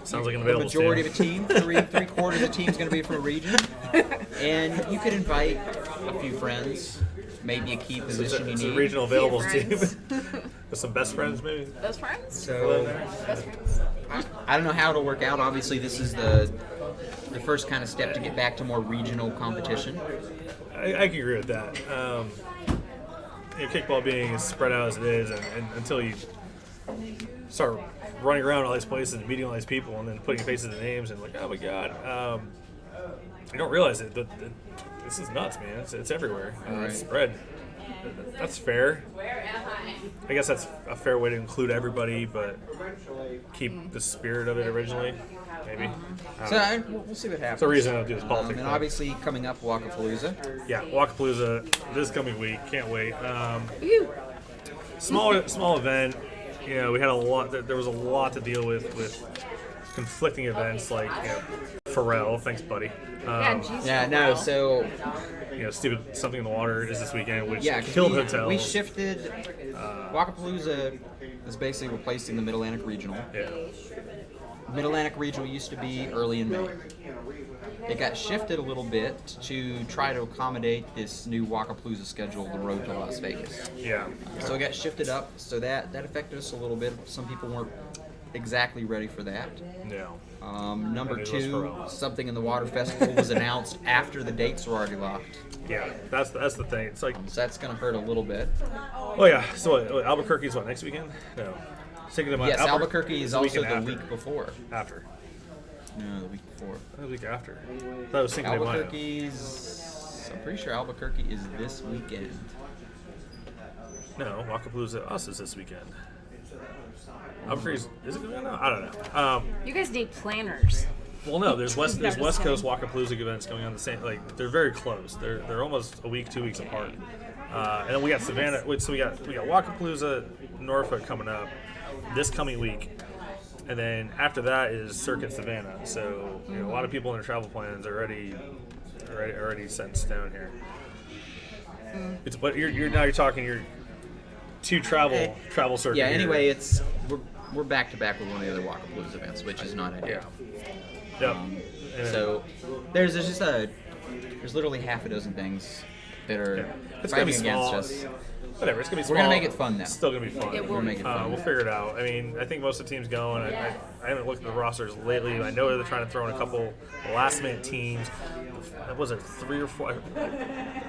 Sounds like an the available majority team. of a team, three quarters of the team is going to be from a region, and you could invite a few friends, maybe a key position you It's a need. regional available team friends. with some best friends, maybe. Best friends? So I don't know how it'll work out. Obviously, this is the first kind of step to get back to more regional competition. I can agree with that. Kickball being as spread out as it is, and until you start running around all these places and meeting all these people and then putting faces to names and like, oh my god, you don't realize it, but this is nuts, man. It's everywhere. It's spread. That's fair. I guess that's a fair way to include everybody, but keep the spirit of it originally, maybe. So we'll see what happens. That's the reason I don't do this politics. And obviously, coming up, Wakapalooza. Yeah, Wakapalooza this coming week. Can't wait. Woo. Small event. You know, we had a lot. There was a lot to deal with conflicting events like Pharrell, thanks, buddy. Geez, Yeah, no, so Stupid something in the water is this weekend, which 'cause killed hotels. We shifted. Wakapalooza is basically replacing the Mid-Atlantic Regional. Yeah. Mid-Atlantic Regional used to be early in May. It got shifted a little bit to try to accommodate this new Wakapalooza schedule, the road to Las Vegas. Yeah. So it got shifted up, so that affected us a little bit. Some people weren't exactly ready for that. Yeah. Number And it was 2, Pharrell. something in the Water Festival was announced after the dates were already locked. Yeah. That's the thing. It's like, So that's going to hurt a little bit. oh yeah. So what, Albuquerque's what, next weekend? No. Thinking about Yes, Albuquerque is also weekend the week before. After. No, the week before. The week after. I thought I was thinking they might have. I'm pretty sure Albuquerque is this weekend. No, Wakapalooza us is this weekend. Albuquerque's, is it going on now? I don't know. You guys need planners. Well, no, there's West No, just Coast kidding. Wakapalooza events going on the same. Like they're very close. They're almost a week, 2 weeks apart. And then we got Savannah. So we got Wakapalooza, Norfolk coming up this coming week, and then after that is Circuit Savannah. So a lot of people in their travel plans are already set in stone here. It's but you're talking your two travel circuit. Yeah. here. Anyway, we're back to back with one of the other Wakapalooza events, which is not ideal. Yep. And So there's literally half a dozen things that are it's gonna be fighting against small. us. Whatever, it's gonna be We're small. gonna make it fun now. It's still gonna be fun. It will We'll make it fun. We'll figure it out. I mean, I think most of the teams going. I haven't looked at the rosters lately. I know they're trying to throw in a couple last-minute teams. Was it 3 or 4?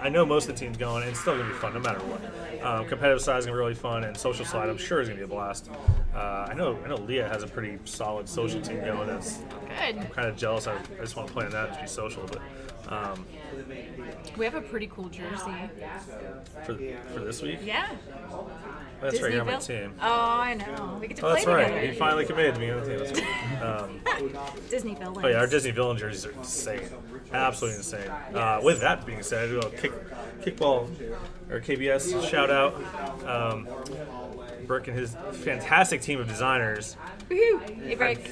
I know most of the teams going, and it's still gonna be fun no matter what. Competitive side is gonna be really fun, and social side I'm sure is gonna be a blast. I know Leah has a pretty solid social team going. That's Good. I'm kind of jealous. I just want to play on that and be social, but. We have a pretty cool jersey. For this week? Yeah. That's right, you're on my Disneyville? team. Oh, I know. We get to Oh, play that's right. together. You finally committed to me on the team. That's right. Disneyville. Oh yeah, our Disney Villain jerseys are insane, absolutely insane. With that being said, Kickball or KBS shout out, Burke and his fantastic team of designers. Woohoo! Hey, Brick.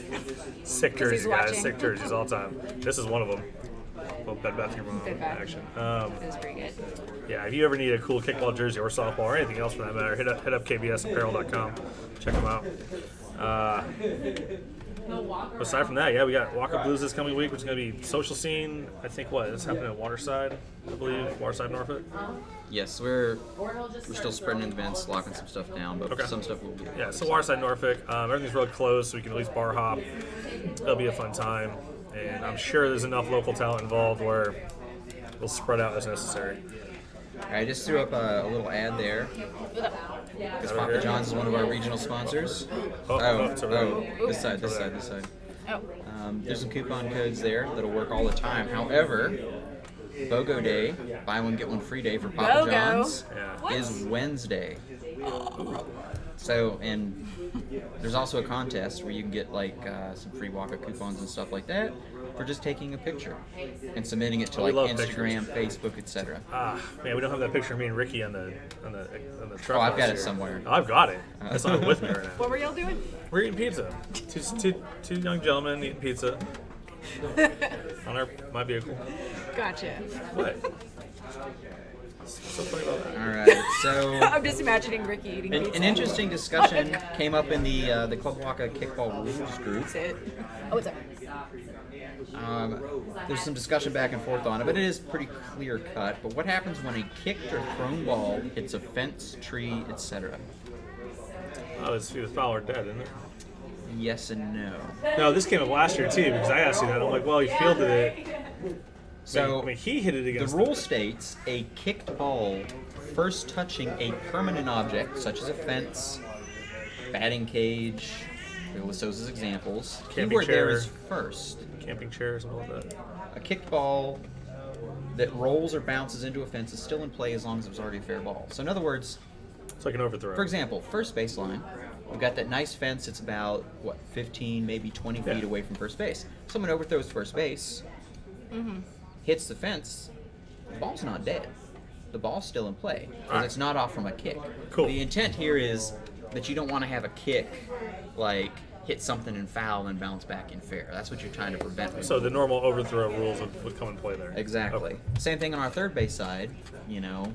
Sick he's jerseys, guys. watching. Sick jerseys all the time. This is one of them. Well, Bed Bath & Beyond Bed Bath. action. That was pretty good. Yeah, if you ever need a cool kickball jersey or softball or anything else for that matter, hit up kbsapparel.com. Check them out. Aside from that, we got Wakapalooza this coming week, which is going to be social scene. I think it's happening at Waterside, I believe, Waterside, Norfolk. Yes, we're still spreading events, locking some stuff down, but Okay. some stuff will be. Yeah, so Waterside, Norfolk. Everything's really close, so we can at least bar hop. It'll be a fun time, and I'm sure there's enough local talent involved where we'll spread out as necessary. I just threw up a little ad there. Because Papa John's is one of our regional sponsors. It's over there. This side. Oh. There's some coupon codes there that'll work all the time. However, BOGO Day, buy one get one free day for Papa BOGO? John's, Yeah. is Wednesday. So, and there's also a contest where you can get like some free Waka coupons and stuff like that for just taking a picture and submitting it to We like love Instagram, Facebook, etc. Man, we don't have that picture of me and Ricky on the truck. Oh, I've got last it year. somewhere. I've got it. It's not with me right now. What were y'all doing? We're eating pizza. Two young gentlemen eating pizza on my vehicle. Gotcha. What? What's so funny about that? All right, so I'm just imagining Ricky eating pizza. an interesting discussion came up in the CLUBWAKA Kickball rules group. That's it. Oh, what's up? There's some discussion back and forth on it, but it is pretty clear cut. But what happens when a kicked or thrown ball hits a fence, tree, etc.? Oh, it's either foul or dead, isn't it? Yes and no. No, this came up last year too because I asked you that. I'm like, well, he fielded it. So I mean, he hit it the against rule states a kicked ball first touching a permanent object, such as a fence, batting cage. We'll list those as examples. Camping Keyword there chair. is first. camping chair or something like that. A kicked ball that rolls or bounces into a fence is still in play as long as it was already a fair ball. So in other words, It's like an overthrow. for example, first baseline, we've got that nice fence. It's about, 15, maybe 20 feet Yeah. away from first base. Someone overthrows first base, hits the fence, the ball's not dead. The ball's still in play because Alright. it's not off from a kick. Cool. The intent here is that you don't want to have a kick like hit something and foul and bounce back in fair. That's what you're trying to prevent. So the normal overthrow rules would come into play there. Exactly. Okay. Same thing on our third base side. You know,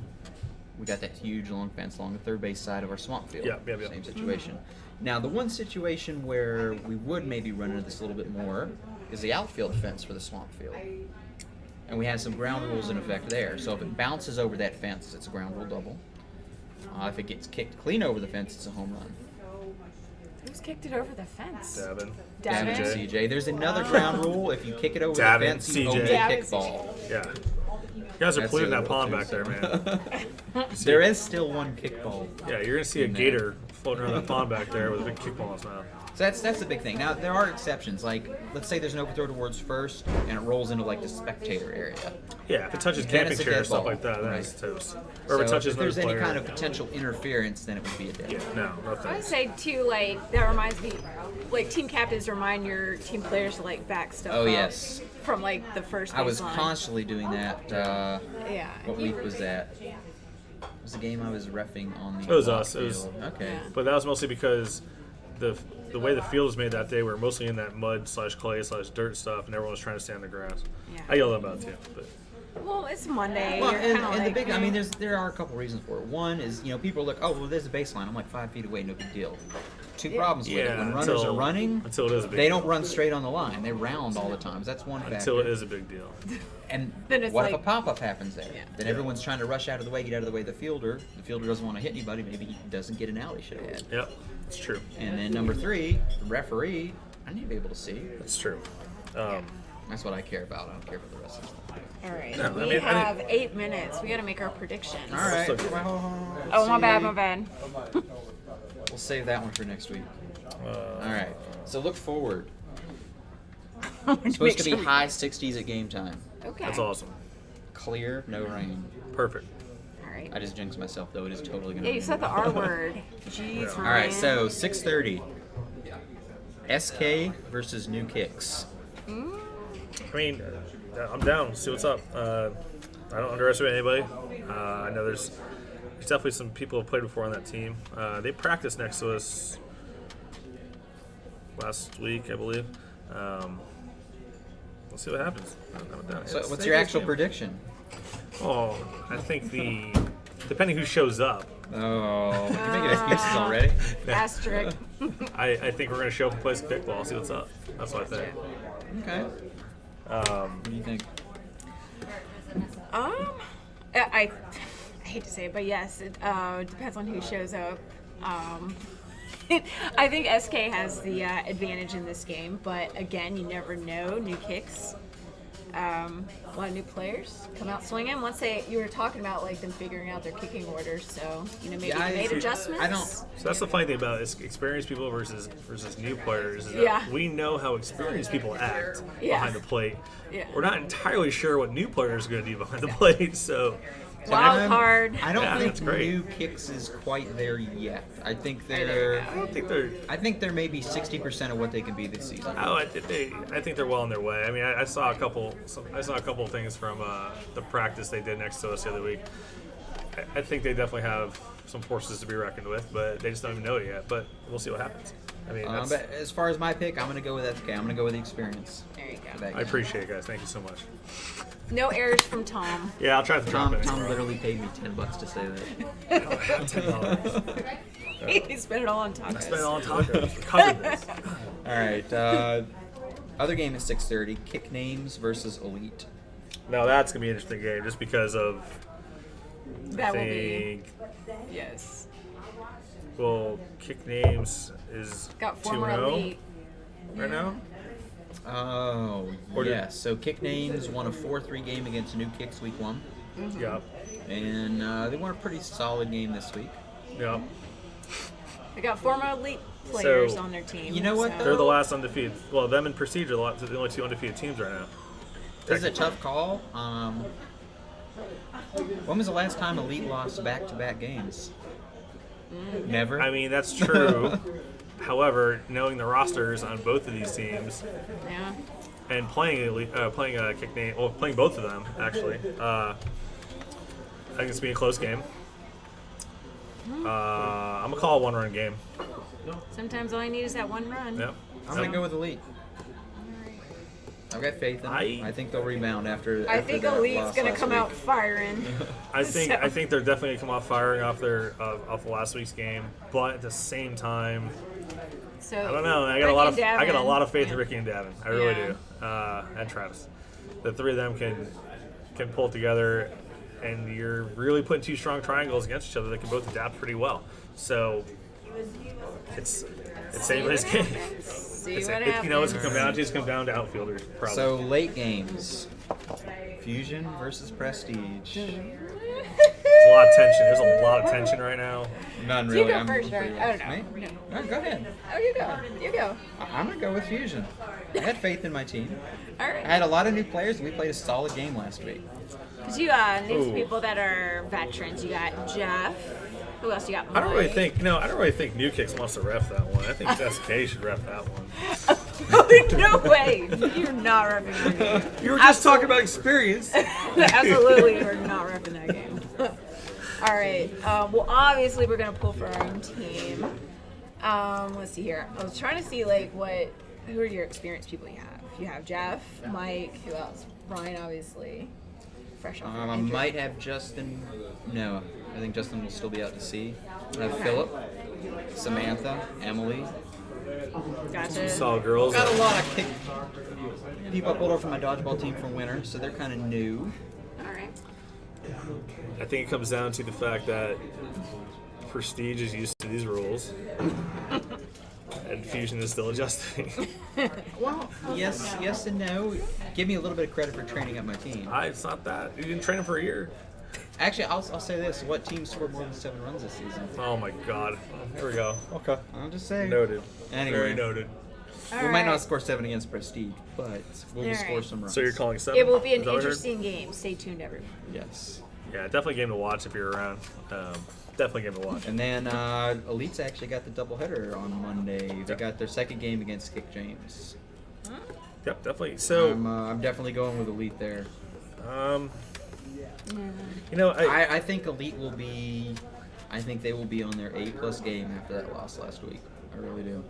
we got that huge long fence along the third base side of our swamp field. Yeah. Same situation. Now, the one situation where we would maybe run into this a little bit more is the outfield fence for the swamp field. And we have some ground rules in effect there. So if it bounces over that fence, it's a ground rule double. If it gets kicked clean over the fence, it's a home run. Who's kicked it over the fence? Davin. Davin and Davin? CJ. There's another ground rule. If you kick it over Davin, the fence, you CJ. owe me a Davin, kickball. Yeah. You guys are That's polluting the that other pond rule, back too, there, man. There is still one kickball. Yeah, you're gonna see a in there. gator floating around that pond back there with a big kickball in his mouth. So that's the big thing. Now there are exceptions. Like let's say there's an overthrow towards first, and it rolls into like the spectator area. Yeah, if it touches Then camping it's a chair or dead stuff ball. like that, then Right. it's toast. Or So if it touches if there's another any player, kind of potential interference, then it would be a dead. yeah, no I would thanks. say too, like that reminds me, like team captains remind your team players to like back stuff Oh up yes, from like the first. I was baseline. constantly doing that. Yeah. What week was that? It was the game I was reffing on the. It was block us. It was- field. Okay. Yeah. But that was mostly because the way the field was made that day, we were mostly in that mud / clay / dirt stuff, and everyone was trying to stay on the grass. Yeah. I yelled about it too, but Well, it's Monday. Well, You're and, kinda and the like, big, I mean, there are a couple reasons for it. One is, you know, people are like, oh, well, there's a baseline. I'm like 5 feet away, no big deal. Two problems with it. yeah, When runners are running, until it is a big they deal. don't run straight on the line. They round all the time. That's one factor. Until it is a big deal. And Then it's what if a like- pop-up happens there? Yeah. Then everyone's trying to rush out of the way, get out of the way of the fielder. The fielder doesn't want to hit anybody. Maybe he doesn't get an out he should have had. Yep, it's true. And then number 3, the referee, I need to be able to see. It's true. That's what I care about. I don't care about the rest of stuff. All right. No, I we mean, I have 8 minutes. We got to make our predictions. All right. So- Oh, my bad. My bad. We'll save that one for next week. All right. So look forward. It's supposed to be high 60s at game time. Okay. That's awesome. Clear, no rain. Perfect. All right. I just jinxed myself though. It is totally gonna. Yeah, you rain. said the R word. Jeez, Yeah. All right. Ryan. So 6:30. SK versus New Kicks. I mean, I'm down. See what's up. I don't underestimate anybody. I know there's definitely some people who played before on that team. They practiced next to us last week, I believe. We'll see what happens. I'm down. So It's what's a your good actual game. prediction? Oh, I think depending who shows up, Oh, you're making excuses already. Asterisk. I think we're going to show up and play some kickball. See what's up. That's what I think. Okay. What do you think? I hate to say it, but yes, it depends on who shows up. I think SK has the advantage in this game, but again, you never know. New kicks, a lot of new players come out swinging. Once you were talking about like them figuring out their kicking orders, so maybe Yeah, they made adjustments. I don't. So that's the funny thing about it, experienced people versus new players. Is that Yeah. we know how experienced people act Yeah. behind the plate. Yeah. We're not entirely sure what new players are going to do behind the plate. So Wild card. I don't Yeah, think that's great. New Kicks is quite there yet. I think I I think they're. I think they're maybe 60% of what they can be this season. Oh, I think they're well on their way. I mean, I saw a couple of things from the practice they did next to us the other week. I think they definitely have some forces to be reckoned with, but they just don't even know it yet. But we'll see what happens. I mean, that's, But as far as my pick, I'm going to go with SK. I'm going to go with the experience. There you for go. that I game. appreciate it, guys. Thank you so much. No errors from Tom. Yeah, I'll try to drop Tom, it. Tom literally paid me $10 to say that. $10. He spent it all on tacos. Spent it all on tacos. Covered this. All right. Other game is 6:30. Kick Names versus Elite. Now that's gonna be an interesting game, just because of. That will I be. think. Yes. Well, Kick Names is Got former 2-0 elite. right now. Oh, Or did- yes. So Kick Names won a 4-3 game against New Kicks week 1. Yeah. And they won a pretty solid game this week. Yeah. They got former elite players So, on their team. you know what, so- though? They're the last undefeated. Well, them and Prestige are the only two undefeated teams right now. This is a tough call. When was the last time Elite lost back-to-back games? Never. I mean, that's true. However, knowing the rosters on both of these teams Yeah. and playing Kick Name, well, playing both of them actually, I think it's gonna be a close game. I'm gonna call a one-run game. Sometimes all you need is that one run. Yep. I'm going to go with Elite. I've got faith in them. I think they'll rebound after. I think Elite's going to come out firing. I think they're definitely going to come off firing off off last week's game, but at the same time, So I don't know. I got a lot of faith in Ricky and Davin. I really do, and Travis. The three of them can pull together, and you're really putting two strong triangles against each other that can both adapt pretty well. So it's anybody's game. See what happens. You know, it's going to come down to outfielders. Probably. So late games, Fusion versus Prestige. There's a lot of tension. There's a lot of tension right now. None You really. go first, right? I don't know. Me? No, go ahead. Oh, you go. You go. I'm gonna go with Fusion. I had faith in my team. All I right. had a lot of new players, and we played a solid game last week. Because you need some people that are veterans. You got Jeff. Who else you got? I don't really Mike. think New Kicks wants to ref that one. I think SK should ref that one. No way. You're not repping that game. You were just talking about experience. Absolutely, you're not repping that game. All right. Well, obviously, we're gonna pull for our own team. Let's see here. I was trying to see who are your experienced people you have. You have Jeff, Mike. Who else? Brian, obviously. Fresh off. I might have Justin. No, I think Justin will still be out to sea. I have Philip, Samantha, Emily. Gotcha. Solid girls. Got a lot of people I pulled over from my dodgeball team from winter, so they're kind of new. All right. I think it comes down to the fact that Prestige is used to these rules, and Fusion is still adjusting. Well, yes and no. Give me a little bit of credit for training up my team. It's not that. You didn't train him for a year. Actually, I'll say this. What team scored more than 7 runs this season? Oh my God. Here we go. Okay. I'll just say. Noted. Anyway. Very noted. We might not score 7 against Prestige, but we'll All score right. some runs. So you're calling 7? It will be an Is that what I heard? interesting game. Stay tuned, everyone. Yes. Yeah, definitely a game to watch if you're around. Definitely a game to watch. And then Elite's actually got the doubleheader on Monday. They got their second game against Kick James. Yep, definitely. So, I'm definitely going with Elite there. you know, I think Elite will be. I think they will be on their A+ game after that loss last week. I really do.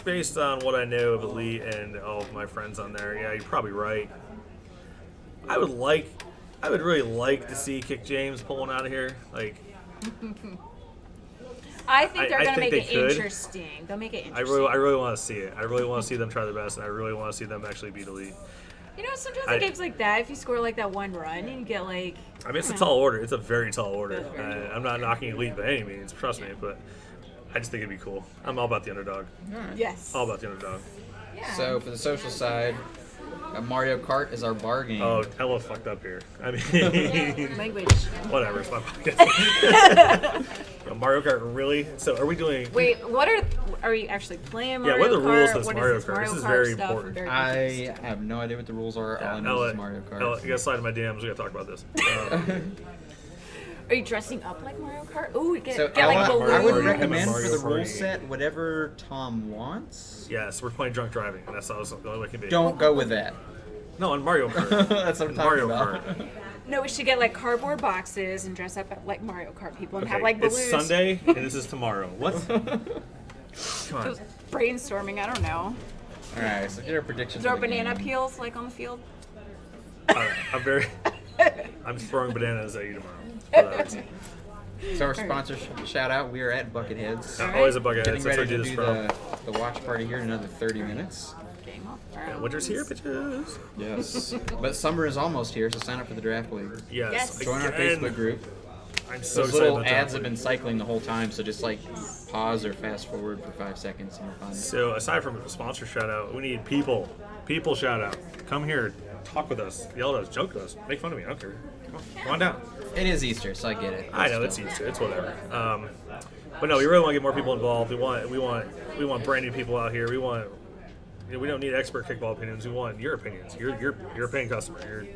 based on what I know of Elite and all of my friends on there, yeah, you're probably right. I would really like to see Kick James pulling out of here. Like, I think they're I going to think make they it could. interesting. They'll make it I interesting. really want to see it. I really want to see them try their best, and I really want to see them actually beat Elite. You know, sometimes in games like that, if you score like that one run and you get like... I mean, it's a tall order. It's a very tall order. That's very I'm not knocking Elite by any means, trust me, but I just think it'd be cool. I'm all about the underdog. Yes. All about the underdog. Yeah. So for the social side, Mario Kart is our bar game. Oh, hella fucked up here. I mean, Language. whatever. It's my podcast. Mario Kart, really? So are we doing... Wait, are you actually playing Mario Kart? what are the rules to this What Mario is Kart? This is Kart very stuff? important. I'm very I confused. have no idea what the rules are. All I know is Mario Kart. You gotta slide in my DMs. We gotta talk about this. Are you dressing up like Mario Kart? Ooh, get So like I would balloons. recommend Mario for the rule Party. set whatever Tom wants. Yes, we're playing drunk driving. And that's the only way it can be. Don't go with that. No, on Mario Kart. That's what I'm talking Mario about. Kart. No, we should get like cardboard boxes and dress up like Mario Kart people and Okay, have like balloons. it's Sunday and this is tomorrow. What? Come on. Just brainstorming, I don't know. All right, so get our predictions. Throw for the banana game. peels like on the field. I'm throwing bananas at you tomorrow. For that reason. So our sponsor shout out. We are at Bucketheads. All right. Always a bucket. Getting That's where I ready do to this do from. the watch party here in another 30 minutes. Game off. Yeah, winter's here, bitches. Yes. But summer is almost here, so sign up for the draft league. Yes. Yes. Join our again. Facebook group. I'm so Those excited little about ads that. have been cycling the whole time, so just like pause or fast forward for 5 seconds and you'll find it. So aside from a sponsor shout out, we need people. People shout out. Come here, talk with us, yell at us, joke with us, make fun of me. I don't care. Come on down. It is Easter, so I get it. I know it's Easter. It's whatever. But no, we really want to get more people involved. We want brand new people out here. We don't need expert kickball opinions. We want your opinions. You're a paying customer.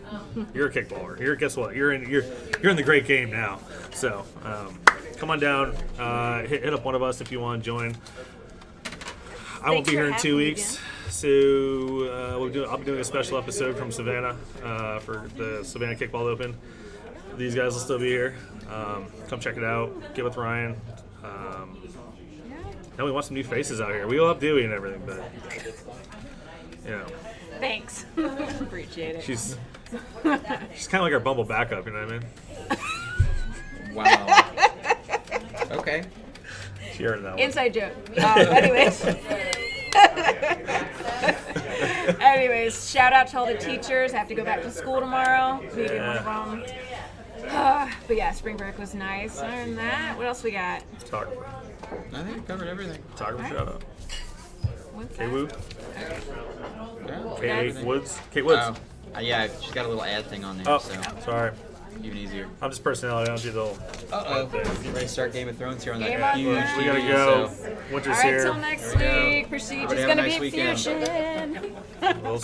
You're a kickballer. Guess what? You're in the great game now. So come on down. Hit up one of us if you want to join. I won't Thanks be for here in 2 having me weeks. So I'll be doing a special episode from Savannah for the Savannah Kickball Open. These guys will still be here. Come check it out. Get with Ryan. Now we want some new faces out here. We love Dewey and everything, but you know, Thanks. Appreciate it. she's kind of like our Bumble backup. You know what I mean? Wow. Okay. She earned that one. Inside joke. Anyways. Anyways, shout out to all the teachers. I have to go back to school tomorrow. Meeting one of them. But yeah, spring break was nice. Other than that, what else we got? Photographer. I think I covered everything. Photographer Alright. shout out. What's Kay that? Woo. Yeah. Kay Woods. Kate Woods. Yeah, she's got a little ad thing on there, Oh, so sorry. even easier. I'm just personality. I don't do the whole. Uh-oh. Getting ready to start Game of Thrones here on Game that of huge Thrones. We gotta TV, go. so Winter's All right, here. till next There we go. week. Procedure's Everybody have a gonna nice be weekend. fusion. We'll